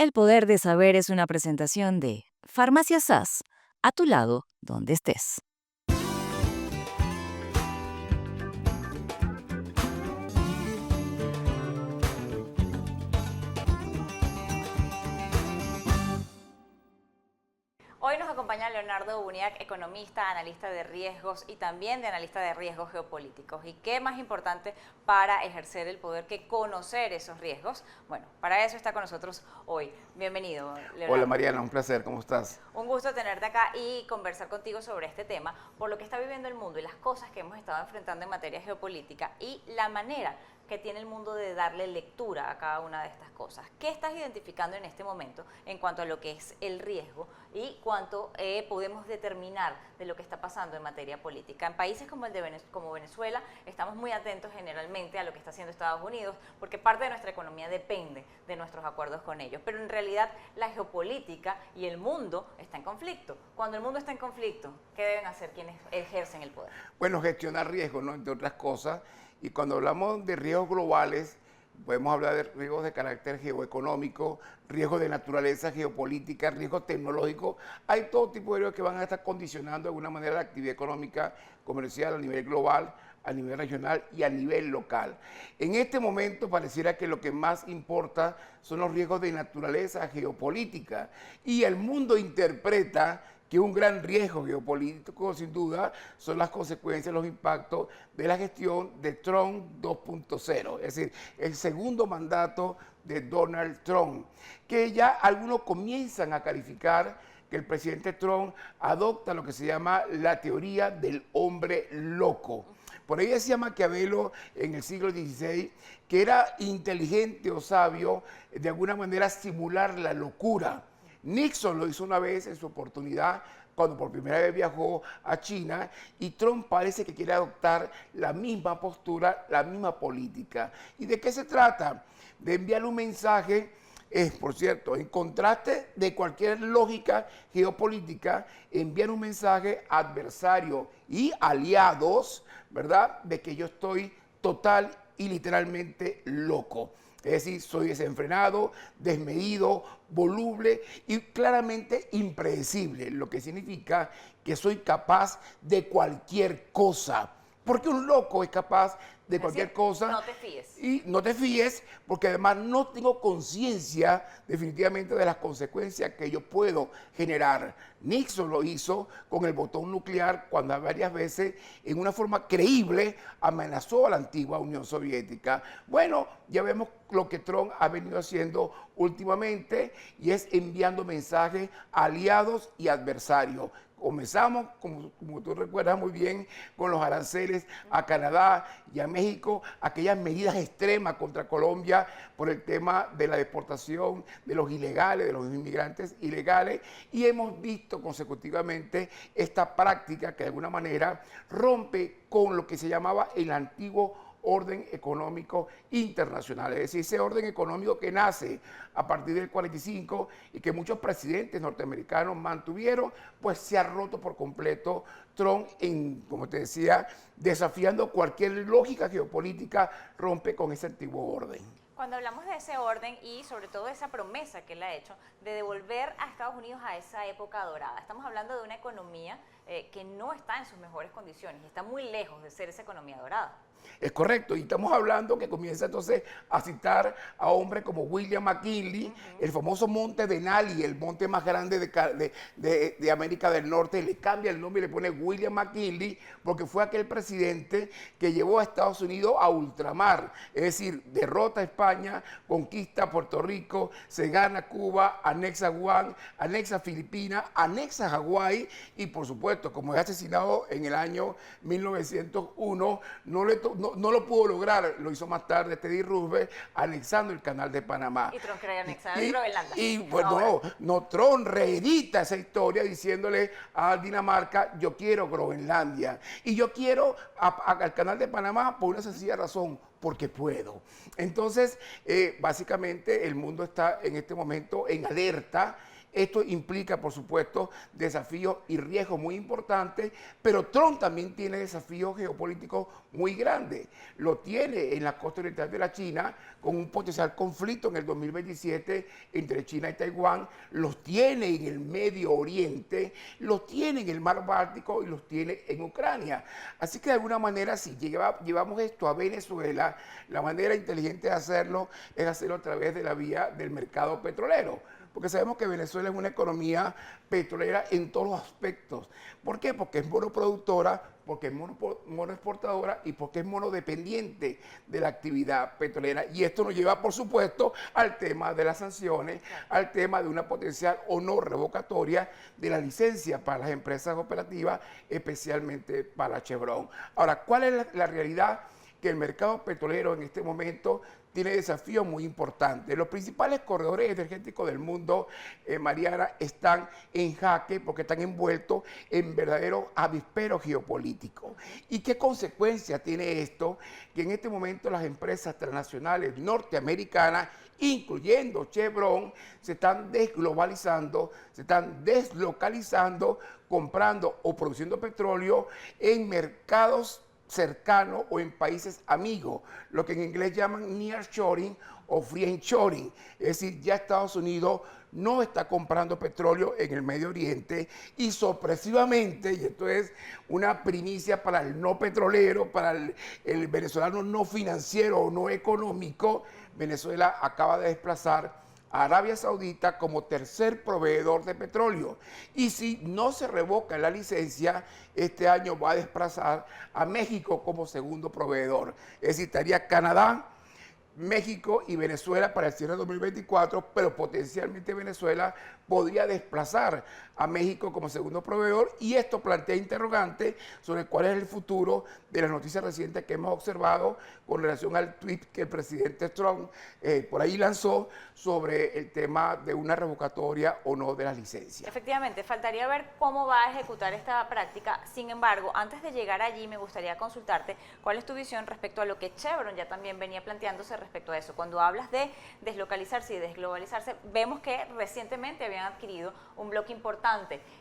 El poder de saber es una presentación de Farmacia SAS, a tu lado donde estés. Hoy nos acompaña Leonardo Buniac, economista, analista de riesgos y también de analista de riesgos geopolíticos. ¿Y qué más importante para ejercer el poder que conocer esos riesgos? Bueno, para eso está con nosotros hoy. Bienvenido, Leonardo. Hola Mariana, un placer, ¿cómo estás? Un gusto tenerte acá y conversar contigo sobre este tema, por lo que está viviendo el mundo y las cosas que hemos estado enfrentando en materia geopolítica y la manera que tiene el mundo de darle lectura a cada una de estas cosas. ¿Qué estás identificando en este momento en cuanto a lo que es el riesgo y cuánto podemos determinar de lo que está pasando en materia política? En países como el de como Venezuela estamos muy atentos generalmente a lo que está haciendo Estados Unidos porque parte de nuestra economía depende de nuestros acuerdos con ellos, pero en realidad la geopolítica y el mundo está en conflicto. Cuando el mundo está en conflicto, ¿qué deben hacer quienes ejercen el poder? Bueno, gestionar riesgos, ¿no? Entre otras cosas. Y cuando hablamos de riesgos globales, podemos hablar de riesgos de carácter geoeconómico, riesgos de naturaleza geopolítica, riesgos tecnológicos. Hay todo tipo de riesgos que van a estar condicionando de alguna manera la actividad económica, comercial a nivel global, a nivel regional y a nivel local. En este momento pareciera que lo que más importa son los riesgos de naturaleza geopolítica y el mundo interpreta que un gran riesgo geopolítico, sin duda, son las consecuencias, los impactos de la gestión de Trump 2.0, es decir, el segundo mandato de Donald Trump, que ya algunos comienzan a calificar que el presidente Trump adopta lo que se llama la teoría del hombre loco. Por ahí decía Maquiavelo en el siglo XVI que era inteligente o sabio de alguna manera simular la locura. Nixon lo hizo una vez en su oportunidad cuando por primera vez viajó a China y Trump parece que quiere adoptar la misma postura, la misma política. ¿Y de qué se trata? De enviar un mensaje, por cierto, en contraste de cualquier lógica geopolítica, enviar un mensaje a adversarios y aliados, ¿verdad? De que yo estoy total y literalmente loco. Es decir, soy desenfrenado, desmedido, voluble y claramente impredecible, lo que significa que soy capaz de cualquier cosa. Porque un loco es capaz de cualquier cosa. No te fíes. Y no te fíes, porque además no tengo conciencia definitivamente de las consecuencias que yo puedo generar. Nixon lo hizo con el botón nuclear cuando varias veces, en una forma creíble, amenazó a la antigua Unión Soviética. Bueno, ya vemos lo que Trump ha venido haciendo últimamente y es enviando mensajes a aliados y adversarios. Comenzamos, como tú recuerdas muy bien, con los aranceles a Canadá y a México, aquellas medidas extremas contra Colombia por el tema de la deportación de los ilegales, de los inmigrantes ilegales, y hemos visto consecutivamente esta práctica que de alguna manera rompe con lo que se llamaba el antiguo orden económico internacional, es decir, ese orden económico que nace a partir del 45 y que muchos presidentes norteamericanos mantuvieron, pues se ha roto por completo. Trump, como te decía, desafiando cualquier lógica geopolítica, rompe con ese antiguo orden. Cuando hablamos de ese orden y sobre todo esa promesa que él ha hecho de devolver a Estados Unidos a esa época dorada, estamos hablando de una economía que no está en sus mejores condiciones y está muy lejos de ser esa economía dorada. Es correcto, y estamos hablando que comienza entonces a citar a hombres como William McKinley, el famoso monte Denali, el monte más grande de América del Norte, le cambia el nombre y le pone William McKinley, porque fue aquel presidente que llevó a Estados Unidos a ultramar, es decir, derrota a España, conquista Puerto Rico, se gana Cuba, anexa Guam, anexa Filipinas, anexa Hawái, y por supuesto, como es asesinado en el año 1901, no lo pudo lograr, lo hizo más tarde Teddy Roosevelt, anexando el canal de Panamá. Y Trump quería anexar Groenlandia. Y bueno, Trump reedita esa historia diciéndole a Dinamarca, yo quiero Groenlandia. Y yo quiero al canal de Panamá por una sencilla razón, porque puedo. Entonces, básicamente el mundo está en este momento en alerta Esto implica, por supuesto, desafíos y riesgos muy importantes, pero Trump también tiene desafíos geopolíticos muy grandes. Lo tiene en la costa oriental de la China, con un potencial conflicto en el 2027 entre China y Taiwán, los tiene en el Medio Oriente, los tiene en el Mar Báltico y los tiene en Ucrania. Así que de alguna manera, si llevamos esto a Venezuela, la manera inteligente de hacerlo es hacerlo a través de la vía del mercado petrolero. Porque sabemos que Venezuela es una economía petrolera en todos los aspectos. ¿Por qué? Porque es monoproductora, porque es monoexportadora y porque es monodependiente de la actividad petrolera. Y esto nos lleva, por supuesto, al tema de las sanciones, al tema de una potencial o no revocatoria de la licencia para las empresas operativas, especialmente para Chevron. Ahora, ¿cuál es la realidad? Que el mercado petrolero en este momento tiene desafíos muy importantes. Los principales corredores energéticos del mundo, Mariana, están en jaque porque están envueltos en verdaderos avisperos geopolíticos. ¿Y qué consecuencia tiene esto? Que en este momento las empresas transnacionales norteamericanas, incluyendo Chevron, se están desglobalizando, se están deslocalizando, comprando o produciendo petróleo en mercados cercano o en países amigos, lo que en inglés llaman nearshoring o friendshoring. Es decir, ya Estados Unidos no está comprando petróleo en el Medio Oriente y sorpresivamente, y esto es una primicia para el no petrolero, para el venezolano no financiero o no económico, Venezuela acaba de desplazar a Arabia Saudita como tercer proveedor de petróleo. Y si no se revoca la licencia, este año va a desplazar a México como segundo proveedor. Es decir, estaría Canadá, México y Venezuela para el cierre de 2024, pero potencialmente Venezuela podría desplazar a México como segundo proveedor y esto plantea interrogantes sobre cuál es el futuro de las noticias recientes que hemos observado con relación al tuit que el presidente Trump por ahí lanzó sobre el tema de una revocatoria o no de las licencias. Efectivamente, faltaría ver cómo va a ejecutar esta práctica. Sin embargo, antes de llegar allí, me gustaría consultarte cuál es tu visión respecto a lo que Chevron ya también venía planteándose respecto a eso. Cuando hablas de deslocalizarse y desglobalizarse, vemos que recientemente habían adquirido un bloque importante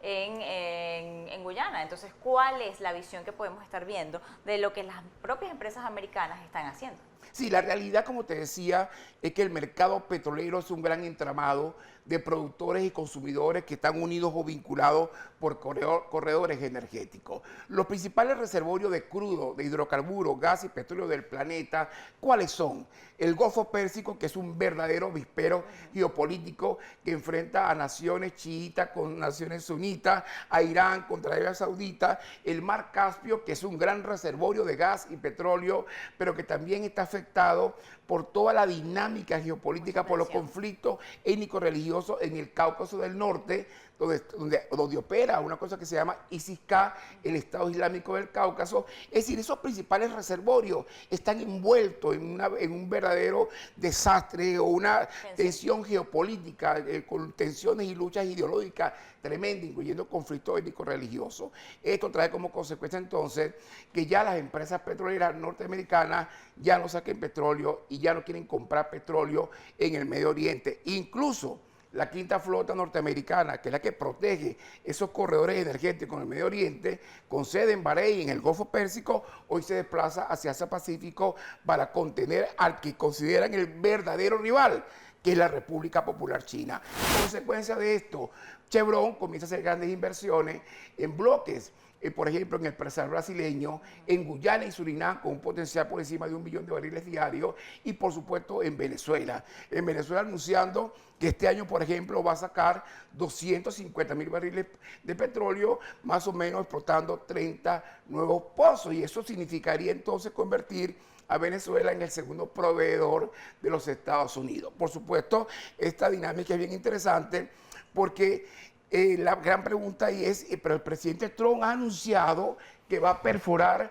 en Guyana. Entonces, ¿cuál es la visión que podemos estar viendo de lo que las propias empresas americanas están haciendo? Sí, la realidad, como te decía, es que el mercado petrolero es un gran entramado de productores y consumidores que están unidos o vinculados por corredores energéticos. Los principales reservorios de crudo, de hidrocarburos, gas y petróleo del planeta, ¿cuáles son? El Golfo Pérsico, que es un verdadero vispero geopolítico que enfrenta a naciones chiitas con naciones sunitas, a Irán contra Arabia Saudita, el Mar Caspio, que es un gran reservorio de gas y petróleo, pero que también está afectado por toda la dinámica geopolítica, por los conflictos étnico-religiosos en el Cáucaso del Norte, donde opera una cosa que se llama ISIS-K, el Estado Islámico del Cáucaso. Es decir, esos principales reservorios están envueltos en un verdadero desastre o una tensión geopolítica con tensiones y luchas ideológicas tremendas, incluyendo conflictos étnico-religiosos. Esto trae como consecuencia entonces que ya las empresas petroleras norteamericanas ya no saquen petróleo y ya no quieren comprar petróleo en el Medio Oriente. Incluso la quinta flota norteamericana, que es la que protege esos corredores energéticos en el Medio Oriente, con sede en Bahrein, en el Golfo Pérsico, hoy se desplaza hacia Asia Pacífico para contener al que consideran el verdadero rival, que es la República Popular China. En consecuencia de esto, Chevron comienza a hacer grandes inversiones en bloques, por ejemplo, en el presal brasileño, en Guyana y Surinam, con un potencial por encima de 1 millón de barriles diarios, y por supuesto en Venezuela. En Venezuela anunciando que este año, por ejemplo, va a sacar 250.000 barriles de petróleo, más o menos explotando 30 nuevos pozos, y eso significaría entonces convertir a Venezuela en el segundo proveedor de los Estados Unidos. Por supuesto, esta dinámica es bien interesante porque la gran pregunta ahí es, pero el presidente Trump ha anunciado que va a perforar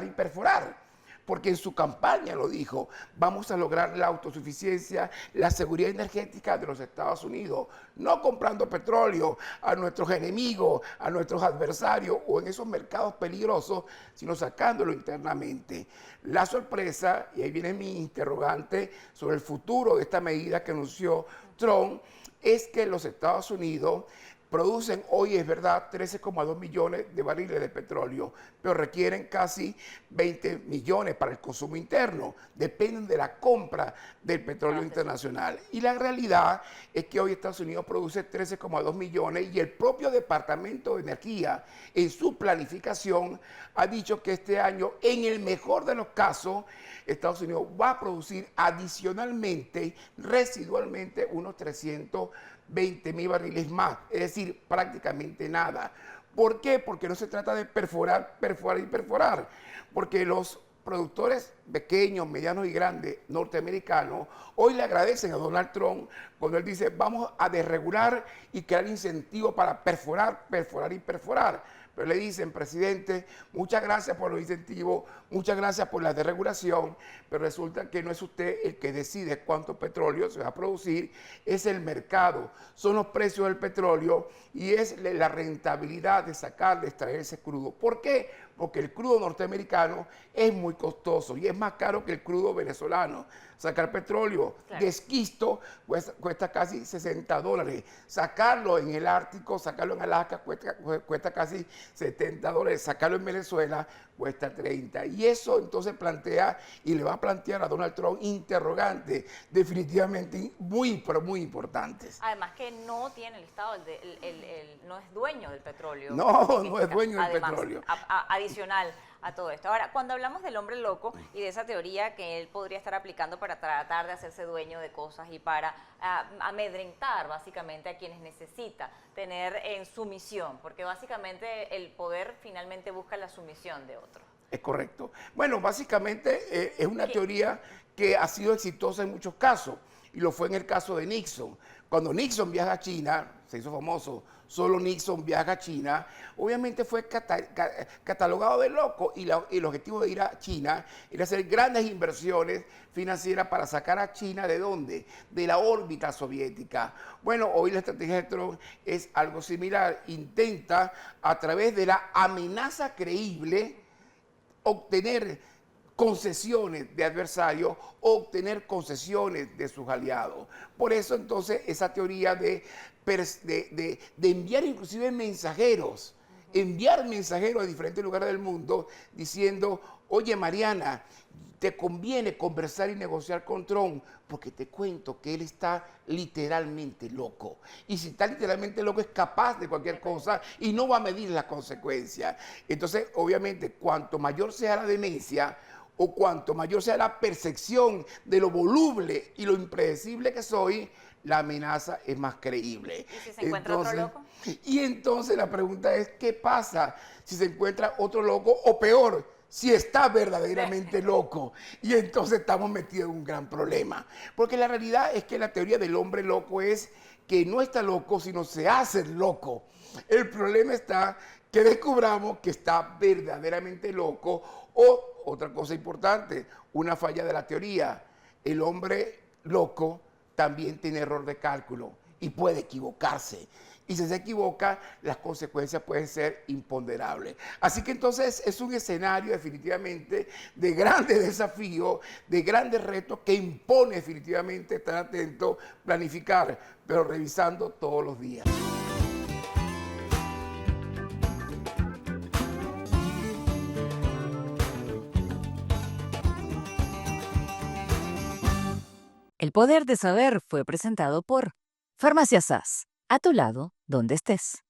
y perforar, porque en su campaña lo dijo, vamos a lograr la autosuficiencia, la seguridad energética de los Estados Unidos, no comprando petróleo a nuestros enemigos, a nuestros adversarios o en esos mercados peligrosos, sino sacándolo internamente. La sorpresa, y ahí viene mi interrogante sobre el futuro de esta medida que anunció Trump es que los Estados Unidos producen hoy, es verdad, 13,2 millones de barriles de petróleo, pero requieren casi 20 millones para el consumo interno. Dependen de la compra del petróleo internacional. Y la realidad es que hoy Estados Unidos produce 13,2 millones y el propio Departamento de Energía en su planificación ha dicho que este año, en el mejor de los casos, Estados Unidos va a producir adicionalmente, residualmente, unos 320,000 barriles más, es decir, prácticamente nada. ¿Por qué? Porque no se trata de perforar, perforar y perforar, porque los productores pequeños, medianos y grandes norteamericanos hoy le agradecen a Donald Trump cuando él dice vamos a desregular y crear incentivos para perforar, perforar y perforar. Pero le dicen, presidente, muchas gracias por los incentivos, muchas gracias por la desregulación, pero resulta que no es usted el que decide cuánto petróleo se va a producir, es el mercado, son los precios del petróleo y es la rentabilidad de sacar, de extraer ese crudo. ¿Por qué? Porque el crudo norteamericano es muy costoso y es más caro que el crudo venezolano. Sacar petróleo de esquisto cuesta casi $60. Sacarlo en el Ártico, sacarlo en Alaska cuesta casi $70. Sacarlo en Venezuela cuesta 30. Y eso entonces plantea y le va a plantear a Donald Trump interrogantes definitivamente muy, pero muy importantes. Además que no tiene el Estado, no es dueño del petróleo. No, no es dueño del petróleo. Adicional a todo esto. Ahora, cuando hablamos del hombre loco y de esa teoría que él podría estar aplicando para tratar de hacerse dueño de cosas y para amedrentar básicamente a quienes necesita tener en sumisión, porque básicamente el poder finalmente busca la sumisión de otros. Es correcto. Bueno, básicamente es una teoría que ha sido exitosa en muchos casos, y lo fue en el caso de Nixon. Cuando Nixon viaja a China, se hizo famoso, solo Nixon viaja a China, obviamente fue catalogado de loco y el objetivo de ir a China era hacer grandes inversiones financieras para sacar a China ¿de dónde? De la órbita soviética. Bueno, hoy la estrategia de Trump es algo similar, intenta a través de la amenaza creíble obtener concesiones de adversarios, obtener concesiones de sus aliados. Por eso entonces esa teoría de enviar inclusive mensajeros, enviar mensajeros a diferentes lugares del mundo diciendo, oye Mariana, te conviene conversar y negociar con Trump, porque te cuento que él está literalmente loco. Y si está literalmente loco es capaz de cualquier cosa y no va a medir las consecuencias. Entonces, obviamente, cuanto mayor sea la demencia, o cuanto mayor sea la percepción de lo voluble y lo impredecible que soy, la amenaza es más creíble. ¿Y si se encuentra otro loco? Y entonces la pregunta es, ¿qué pasa si se encuentra otro loco o peor, si está verdaderamente loco? Y entonces estamos metidos en un gran problema. Porque la realidad es que la teoría del hombre loco es que no está loco, sino se hace loco. El problema está que descubramos que está verdaderamente loco. O otra cosa importante, una falla de la teoría, el hombre loco también tiene error de cálculo y puede equivocarse. Y si se equivoca, las consecuencias pueden ser imponderables. Así que entonces es un escenario definitivamente de grandes desafíos, de grandes retos que impone definitivamente estar atento, planificar, pero revisando todos los días. El poder de saber fue presentado por Farmacias SAS. A tu lado, donde estés.